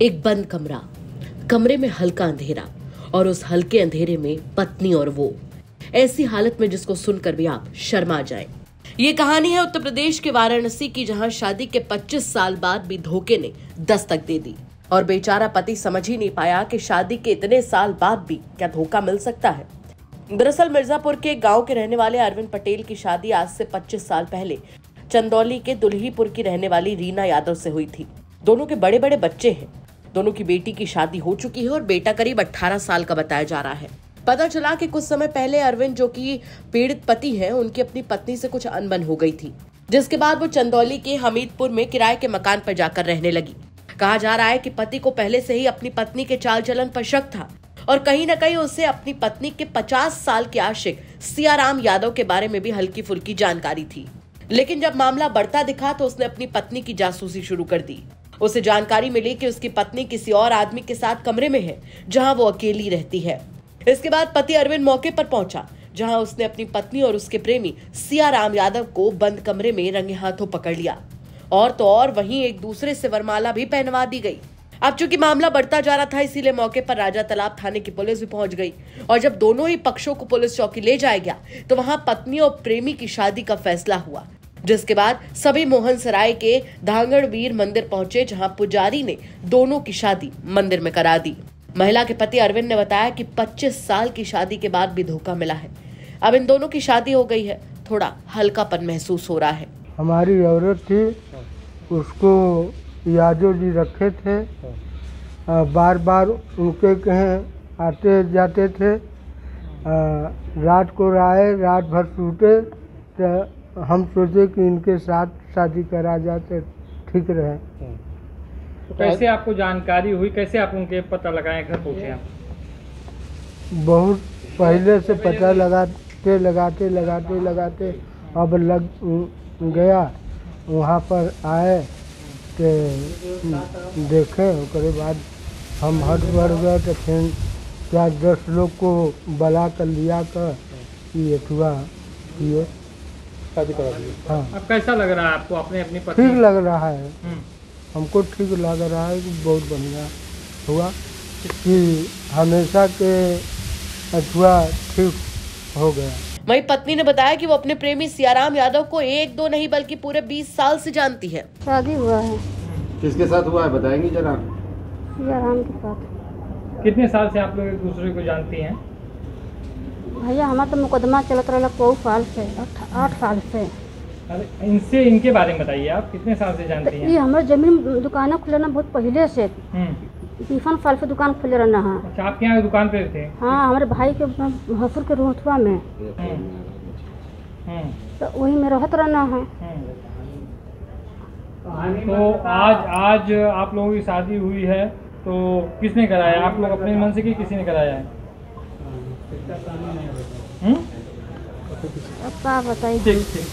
एक बंद कमरा, कमरे में हल्का अंधेरा और उस हल्के अंधेरे में पत्नी और वो, ऐसी हालत में जिसको सुनकर भी आप शर्मा जाएं। ये कहानी है उत्तर प्रदेश के वाराणसी की, जहां शादी के 25 साल बाद भी धोखे ने दस्तक दे दी और बेचारा पति समझ ही नहीं पाया कि शादी के इतने साल बाद भी क्या धोखा मिल सकता है। दरअसल मिर्जापुर के गांव के रहने वाले अरविंद पटेल की शादी आज से 25 साल पहले चंदौली के दुल्हीपुर की रहने वाली रीना यादव से हुई थी। दोनों के बड़े बड़े बच्चे हैं। दोनों की बेटी की शादी हो चुकी है और बेटा करीब 18 साल का बताया जा रहा है। पता चला कि कुछ समय पहले अरविंद, जो कि पीड़ित पति हैं, उनकी अपनी पत्नी से कुछ अनबन हो गई थी, जिसके बाद वो चंदौली के हमीदपुर में किराए के मकान पर जाकर रहने लगी। कहा जा रहा है कि पति को पहले से ही अपनी पत्नी के चाल चलन पर शक था और कहीं न कहीं उसे अपनी पत्नी के 50 साल के आशिक सियाराम यादव के बारे में भी हल्की फुल्की जानकारी थी। लेकिन जब मामला बढ़ता दिखा तो उसने अपनी पत्नी की जासूसी शुरू कर दी। उसे जानकारी मिली कि उसकी पत्नी किसी और आदमी के साथ कमरे में है, जहां वो अकेली रहती है। इसके बाद पति अरविंद मौके पर पहुंचा, जहां उसने अपनी पत्नी और उसके प्रेमी सियाराम यादव को बंद कमरे में रंगे हाथों पकड़ लिया और तो और वहीं एक दूसरे से वरमाला भी पहनवा दी गई। अब चूंकि मामला बढ़ता जा रहा था, इसीलिए मौके पर राजा तालाब थाने की पुलिस भी पहुंच गई और जब दोनों ही पक्षों को पुलिस चौकी ले जाया गया तो वहां पत्नी और प्रेमी की शादी का फैसला हुआ, जिसके बाद सभी मोहन सराय के धांगड़वीर मंदिर पहुंचे, जहां पुजारी ने दोनों की शादी मंदिर में करा दी। महिला के पति अरविंद ने बताया कि 25 साल की शादी के बाद भी धोखा मिला है। अब इन दोनों की शादी हो गई है, थोड़ा हल्कापन महसूस हो रहा है। हमारी औरत थी, उसको यादव जी रखे थे, बार बार उनके कहीं आते जाते थे। रात को आए, रात भर सूते, तो हम सोचे कि इनके साथ शादी करा जाते ठीक रहे। तो कैसे आपको जानकारी हुई, कैसे आप उनके पता लगाए, घर पहुँचे आप? बहुत पहले से पता लगाते अब लग गया। वहाँ पर आए तो देखे, उसके बाद हम हट बढ़ गए तो फिर 4-10 लोग को बुला कर लिया कर ये शादी करा दी। हाँ। अब कैसा लग रहा है आपको अपने अपनी पत्नी? ठीक लग रहा है, हमको ठीक लग रहा है कि बहुत बढ़िया हुआ कि हमेशा के अथवा ठीक हो गया। वहीं पत्नी ने बताया कि वो अपने प्रेमी सियाराम यादव को 1-2 नहीं बल्कि पूरे 20 साल से जानती है। शादी हुआ है। किसके साथ हुआ है बताएंगी जरा? सियाराम के साथ। कितने साल से आप लोग एक दूसरे को जानती हैं? भैया हमारा तो मुकदमा चलत रहा बहुत साल से, 8 साल से। अरे इनसे, इनके बारे में बताइए, आप कितने साल से जानती हैं? ये हमारे जमीन दुकान खुले ना बहुत पहले से, 20 साल से दुकान खुले रहना है। अच्छा, आपके यहाँ दुकान पे थे? हाँ, हमारे भाई के भसुर के रोहतवा में, तो वही में रहत रहना है। तो आज आप लोगों की शादी हुई है, तो किसने कराया? आप लोग अपने मन से कि किसी ने कराया है?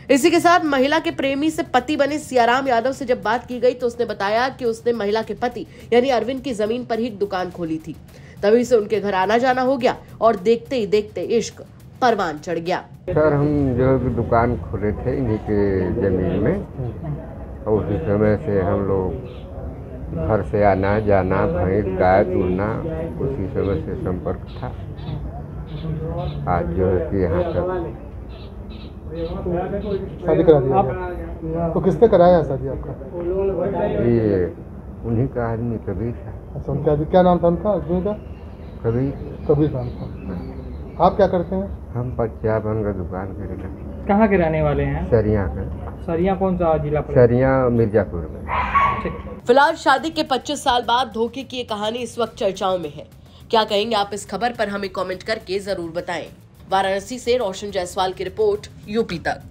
इसी के साथ महिला के प्रेमी से पति बने सियाराम यादव से जब बात की गई तो उसने बताया कि उसने महिला के पति यानी अरविंद की जमीन पर ही दुकान खोली थी, तभी से उनके घर आना जाना हो गया और देखते ही देखते इश्क परवान चढ़ गया। सर, हम जो दुकान खोले थे इन्हीं के जमीन में, और उसी समय से हम लोग घर से आना जाना, भैंस गाय दूरना, उसी समय से संपर्क था। आज जो है कि यहाँ तक शादी करा दी। तो किसने कराया शादी आपका? ये उन्हीं का आदमी कबीर था। अच्छा, उनका आदमी क्या नाम था उनका आदमी का? कबीर नाम था। आप क्या करते हैं? हम पच्चावन का दुकान करेंगे। कहाँ के रहने वाले हैं? सरिया का। सरिया कौन सा जिला? सरिया मिर्जापुर में। फिलहाल शादी के 25 साल बाद धोखे की ये कहानी इस वक्त चर्चाओं में है। क्या कहेंगे आप इस खबर पर? हमें कमेंट करके जरूर बताएं। वाराणसी से रोशन जायसवाल की रिपोर्ट, यूपी तक।